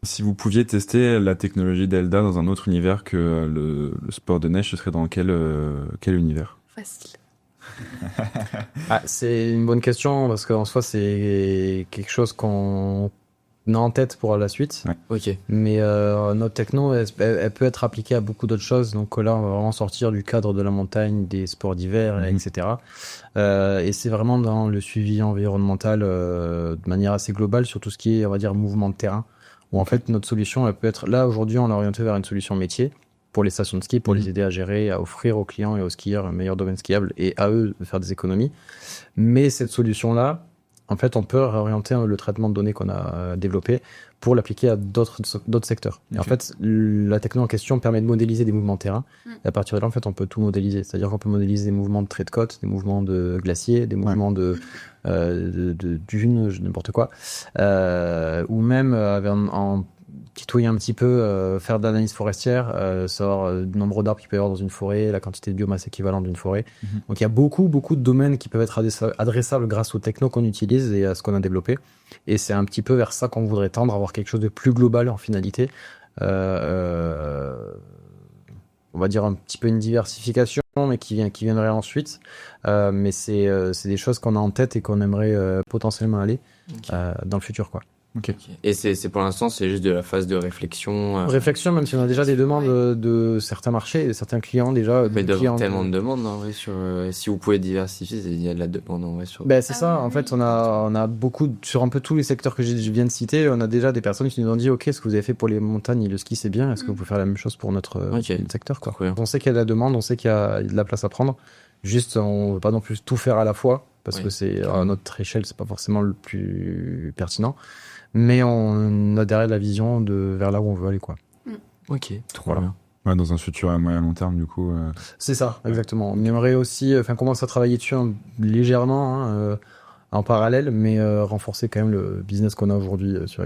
Si vous pouviez tester la technologie d'Elda dans un autre univers que le sport de neige, ce serait dans quel univers? Facile. Ah, c'est une bonne question parce qu'en soi, c'est quelque chose qu'on a en tête pour la suite. Ouais. Ok. Mais notre techno, elle peut être appliquée à beaucoup d'autres choses. Donc là, on va vraiment sortir du cadre de la montagne, des sports d'hiver, etc. Et c'est vraiment dans le suivi environnemental de manière assez globale sur tout ce qui est, on va dire, mouvement de terrain. Où en fait, notre solution, elle peut être... Là, aujourd'hui, on est orienté vers une solution métier pour les stations de ski, pour les aider à gérer, à offrir aux clients et aux skieurs un meilleur domaine skiable et à eux de faire des économies. Mais cette solution-là, en fait, on peut réorienter le traitement de données qu'on a développé pour l'appliquer à d'autres secteurs. Et en fait, la techno en question permet de modéliser des mouvements de terrain. Et à partir de là, en fait, on peut tout modéliser. C'est-à-dire qu'on peut modéliser des mouvements de traits de côte, des mouvements de glaciers, des mouvements de dunes, n'importe quoi. Ou même en titouiller un petit peu, faire de l'analyse forestière, savoir le nombre d'arbres qu'il peut y avoir dans une forêt, la quantité de biomasse équivalente d'une forêt. Donc il y a beaucoup de domaines qui peuvent être adressables grâce aux technos qu'on utilise et à ce qu'on a développé. Et c'est un petit peu vers ça qu'on voudrait tendre, avoir quelque chose de plus global en finalité. On va dire un petit peu une diversification, mais qui viendrait ensuite. Mais c'est des choses qu'on a en tête et qu'on aimerait potentiellement aller dans le futur, quoi. Ok. Et c'est pour l'instant, c'est juste de la phase de réflexion. Réflexion, même si on a déjà des demandes de certains marchés, de certains clients déjà. Mais il doit y avoir tellement de demandes en vrai sur. Si vous pouvez diversifier, il y a de la demande en vrai sur. Ben c'est ça. En fait, on a beaucoup sur un peu tous les secteurs que je viens de citer. On a déjà des personnes qui nous ont dit, ok, ce que vous avez fait pour les montagnes et le ski, c'est bien. Est-ce que vous pouvez faire la même chose pour notre secteur, quoi. On sait qu'il y a de la demande, on sait qu'il y a de la place à prendre. Juste, on veut pas non plus tout faire à la fois parce que c'est à notre échelle, c'est pas forcément le plus pertinent. Mais on a derrière la vision vers là où on veut aller, quoi. Ok, trop bien. Ouais, dans un futur à moyen long terme, du coup. C'est ça, exactement. On aimerait aussi, commencer à travailler dessus légèrement, en parallèle, mais renforcer quand même le business qu'on a aujourd'hui sur